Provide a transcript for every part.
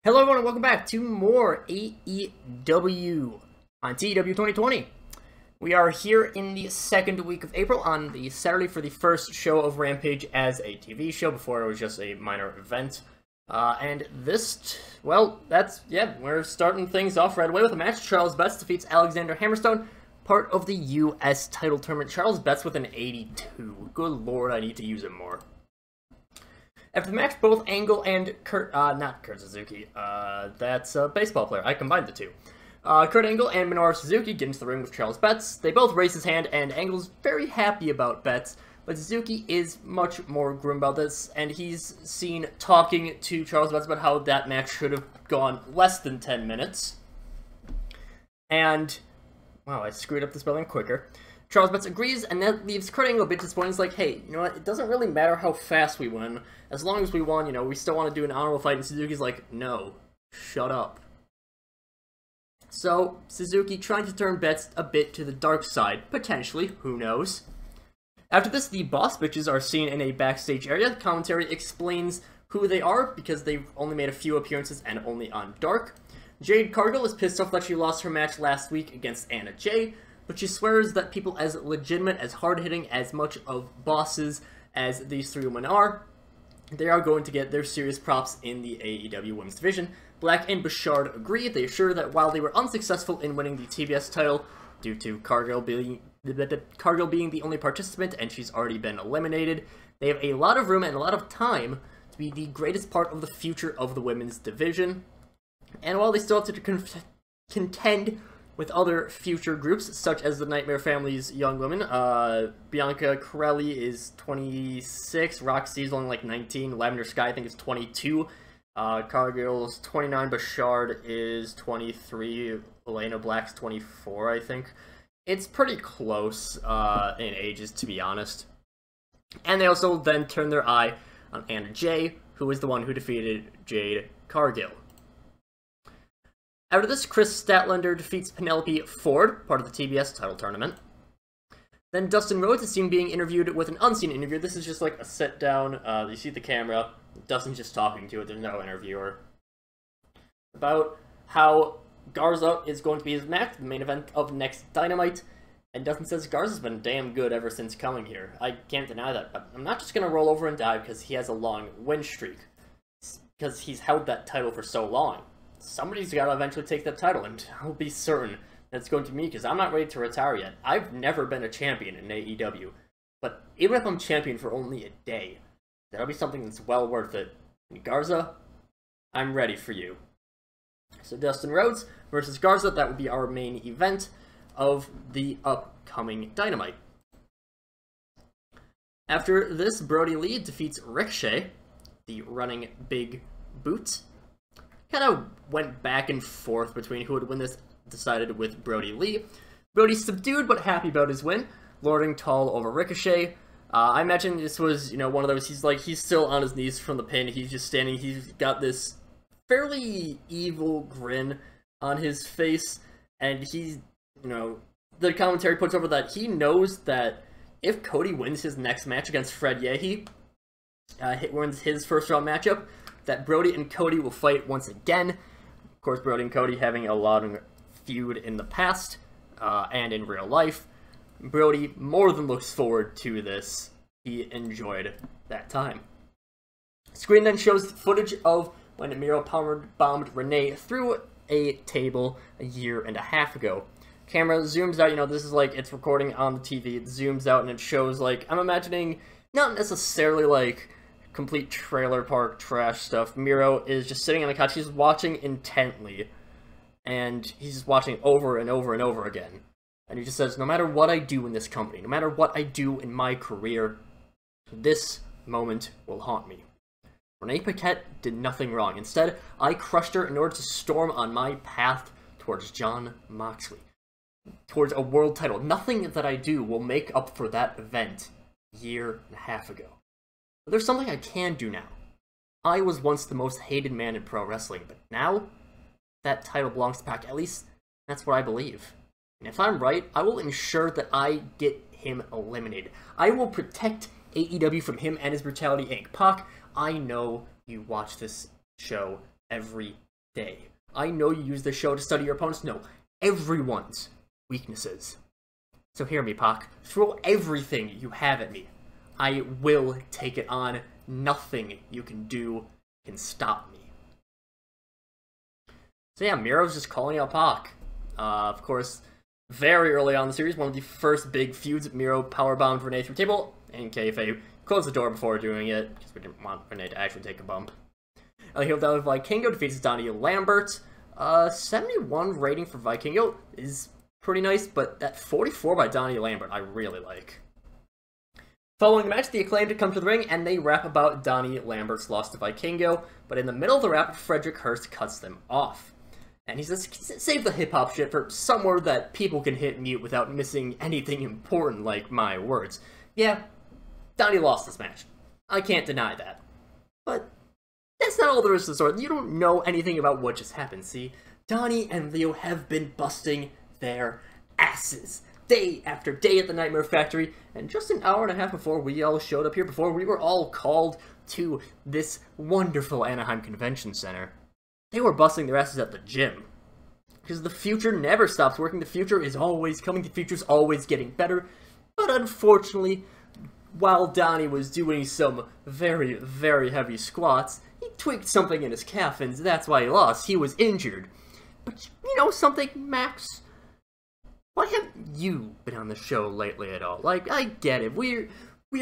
Hello everyone and welcome back to more AEW on TEW2020. We are here in the second week of April on the Saturday for the first show of Rampage as a TV show. Before it was just a minor event. And this, well, we're starting things off right away with a match. Charles Betts defeats Alexander Hammerstone, part of the US title tournament. Charles Betts with an 82. Good lord, I need to use it more. After the match, both Angle and not Kurt Suzuki, that's a baseball player, I combined the two. Kurt Angle and Minoru Suzuki get into the ring with Charles Betts. They both raise his hand, and Angle's very happy about Betts, but Suzuki is much more grim about this, and he's seen talking to Charles Betts about how that match should have gone less than 10 minutes. And, wow, I screwed up the spelling quicker. Charles Betts agrees, and that leaves Kurt Angle a bit disappointed. He's like, hey, you know what, it doesn't really matter how fast we win. As long as we won, you know, we still want to do an honorable fight. And Suzuki's like, no, shut up. So, Suzuki trying to turn Betts a bit to the dark side. Potentially, who knows. After this, the Boss Bitches are seen in a backstage area. The commentary explains who they are, because they've only made a few appearances and only on Dark. Jade Cargill is pissed off that she lost her match last week against Anna Jay, but she swears that people as legitimate, as hard-hitting, as much of bosses as these three women are, they are going to get their serious props in the AEW Women's Division. Black and Bouchard agree. They assure that while they were unsuccessful in winning the TBS title, due to Cargill being the only participant and she's already been eliminated, they have a lot of room and a lot of time to be the greatest part of the future of the women's division. And while they still have to contend with other future groups, such as the Nightmare Family's young women, Bianca Corelli is 26, Roxy's only like 19, Lavender Sky I think is 22, Cargill's 29, Bouchard is 23, Elena Black's 24, I think. It's pretty close in ages, to be honest. And they also then turn their eye on Anna Jay, who is the one who defeated Jade Cargill. After this, Chris Statlander defeats Penelope Ford, part of the TBS title tournament. Then Dustin Rhodes is seen being interviewed with an unseen interviewer. This is just like a sit down. You see the camera. Dustin's just talking to it. There's no interviewer. About how Garza is going to be his match, the main event of next Dynamite. And Dustin says Garza's been damn good ever since coming here. I can't deny that, but I'm not just going to roll over and die because he has a long win streak. Because he's held that title for so long. Somebody's got to eventually take that title, and I'll be certain that it's going to be me, because I'm not ready to retire yet. I've never been a champion in AEW, but even if I'm champion for only a day, that'll be something that's well worth it. And Garza, I'm ready for you. So Dustin Rhodes versus Garza, that would be our main event of the upcoming Dynamite. After this, Brody Lee defeats Ricochet, the running big boot. Kind of went back and forth between who would win this, decided with Brody Lee. Brody's subdued but happy about his win, lording tall over Ricochet. I imagine this was, you know, one of those, he's still on his knees from the pin, he's just standing, he's got this fairly evil grin on his face, and he's, you know, the commentary puts over that he knows that if Cody wins his next match against Fred Yehi, wins his first round matchup, that Brody and Cody will fight once again. Of course, Brody and Cody having a long feud in the past, and in real life. Brody more than looks forward to this. He enjoyed that time. Screen then shows footage of when Miro Palmer bombed Renee through a table a year and a half ago. Camera zooms out, you know, this is like, it's recording on the TV, it zooms out and it shows, like, I'm imagining, not necessarily like complete trailer park trash stuff. Miro is just sitting on the couch, he's watching intently, and he's just watching over and over and over again. And he just says, no matter what I do in this company, no matter what I do in my career, this moment will haunt me. Renee Paquette did nothing wrong. Instead, I crushed her in order to storm on my path towards Jon Moxley, towards a world title. Nothing that I do will make up for that event a year and a half ago. But there's something I can do now. I was once the most hated man in pro wrestling, but now that title belongs to Pac. At least that's what I believe. And if I'm right, I will ensure that I get him eliminated. I will protect AEW from him and his Brutality Inc. Pac, I know you watch this show every day. I know you use the show to study your opponents. No, everyone's weaknesses. So hear me, Pac. Throw everything you have at me. I will take it on. Nothing you can do can stop me. So yeah, Miro's just calling out Pac. Of course, very early on in the series, one of the first big feuds, Miro powerbombed Renee through table, and kayfabe closed the door before doing it, because we didn't want Renee to actually take a bump. El Hijo del Vikingo defeats Donnie Lambert. 71 rating for Vikingo is pretty nice, but that 44 by Donnie Lambert I really like. Following the match, the Acclaimed come to the ring, and they rap about Donnie Lambert's loss to Vikingo, but in the middle of the rap, Frederick Hurst cuts them off. And he says, save the hip-hop shit for somewhere that people can hit mute without missing anything important like my words. Yeah, Donnie lost this match. I can't deny that. But that's not all there is to the story. You don't know anything about what just happened, see? Donnie and Leo have been busting their asses day after day at the Nightmare Factory, and just an hour and a half before we all showed up here, before we were all called to this wonderful Anaheim Convention Center, they were busting their asses at the gym. Because the future never stops working, the future is always coming, the future's always getting better, but unfortunately, while Donnie was doing some very, very heavy squats, he tweaked something in his calf, and that's why he lost. He was injured. But you know something, Max? Why haven't you been on the show lately at all? Like, I get it, we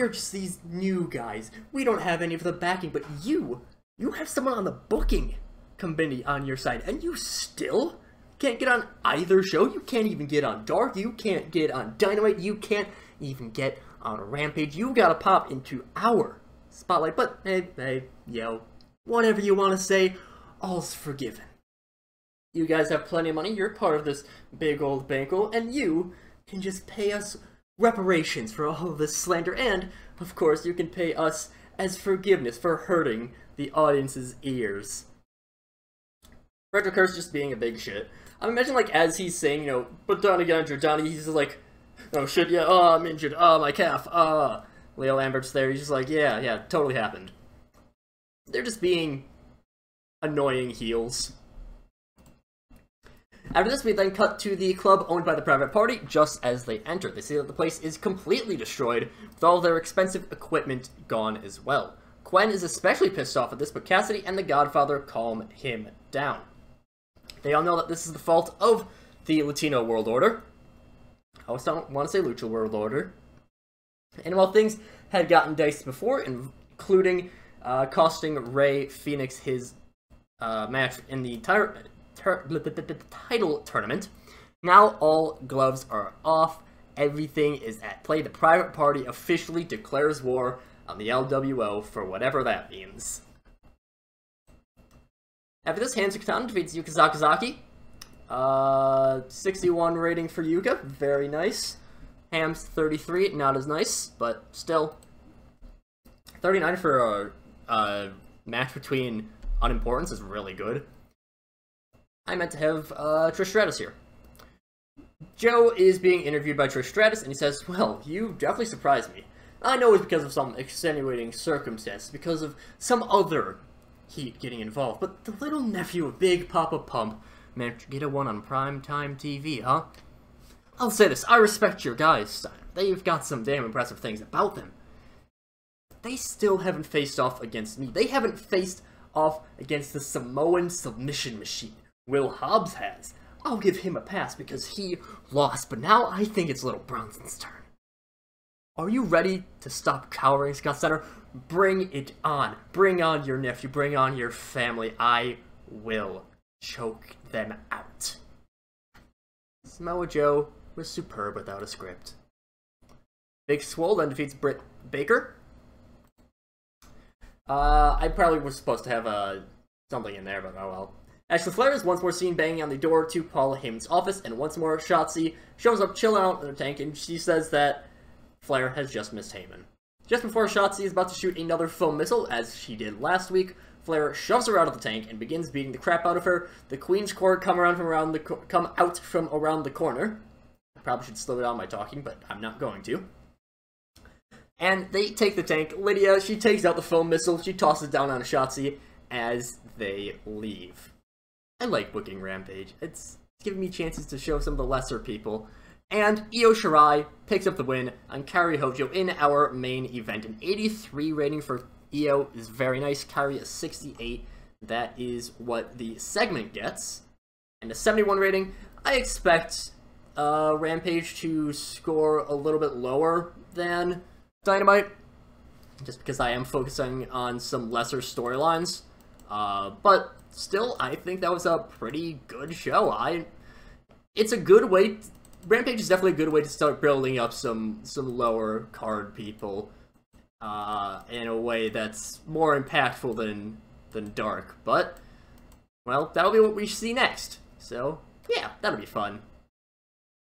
are just these new guys. We don't have any of the backing, but you have someone on the booking committee on your side, and you still can't get on either show. You can't even get on Dark, you can't get on Dynamite, you can't even get on Rampage. You gotta pop into our spotlight, but hey, yo, whatever you want to say, all's forgiven. You guys have plenty of money, you're part of this big old bankroll, and you can just pay us reparations for all of this slander, and, of course, you can pay us as forgiveness for hurting the audience's ears. Frederick Hurst just being a big shit. I imagine, like, as he's saying, you know, but Donnie got injured, Donnie, he's just like, oh shit, yeah, oh, I'm injured, oh, my calf, Leo Lambert's there, he's just like, yeah, totally happened. They're just being annoying heels. After this, we then cut to the club owned by the private party just as they enter. They see that the place is completely destroyed, with all their expensive equipment gone as well. Quen is especially pissed off at this, but Cassidy and the Godfather calm him down. They all know that this is the fault of the Latino World Order. I always don't want to say Lucha World Order. And while things had gotten dicey before, including costing Rey Fenix his match in the title tournament, now all gloves are off, everything is at play. The private party officially declares war on the LWO for whatever that means. After this, Hanzo Katana defeats Yuka Sakazaki. 61 rating for Yuka, very nice. Ham's 33, not as nice, but still. 39 for a match between unimportants is really good. I meant to have Trish Stratus here. Joe is being interviewed by Trish Stratus, and he says, well, you definitely surprised me. I know it's because of some extenuating circumstances, because of some other heat getting involved, but the little nephew of Big Papa Pump managed to get a one on primetime TV, huh? I'll say this, I respect your guys, Steiner. They've got some damn impressive things about them. They still haven't faced off against me. They haven't faced off against the Samoan submission machine. Will Hobbs has. I'll give him a pass because he lost, but now I think it's Little Bronson's turn. Are you ready to stop cowering, Scott Steiner? Bring it on. Bring on your nephew. Bring on your family. I will choke them out. Samoa Joe was superb without a script. Big Swole then defeats Britt Baker. I probably was supposed to have something in there, but oh well. Ashley Flair is once more seen banging on the door to Paul Heyman's office, and once more Shotzi shows up chilling out in her tank, and she says that Flair has just missed Heyman. Just before Shotzi is about to shoot another foam missile, as she did last week, Flair shoves her out of the tank and begins beating the crap out of her. The Queen's Court come out from around the corner. I probably should slow down my talking, but I'm not going to. And they take the tank. Lydia, she takes out the foam missile. She tosses it down on Shotzi as they leave. I like booking Rampage. It's giving me chances to show some of the lesser people. And Io Shirai picks up the win on Kairi Hojo in our main event. An 83 rating for Io is very nice. Kairi is 68. That is what the segment gets. And a 71 rating, I expect Rampage to score a little bit lower than Dynamite, just because I am focusing on some lesser storylines. But still, I think that was a pretty good show. It's a good way. Rampage is definitely a good way to start building up some lower card people in a way that's more impactful than Dark. But well, that'll be what we see next. So yeah, that'll be fun.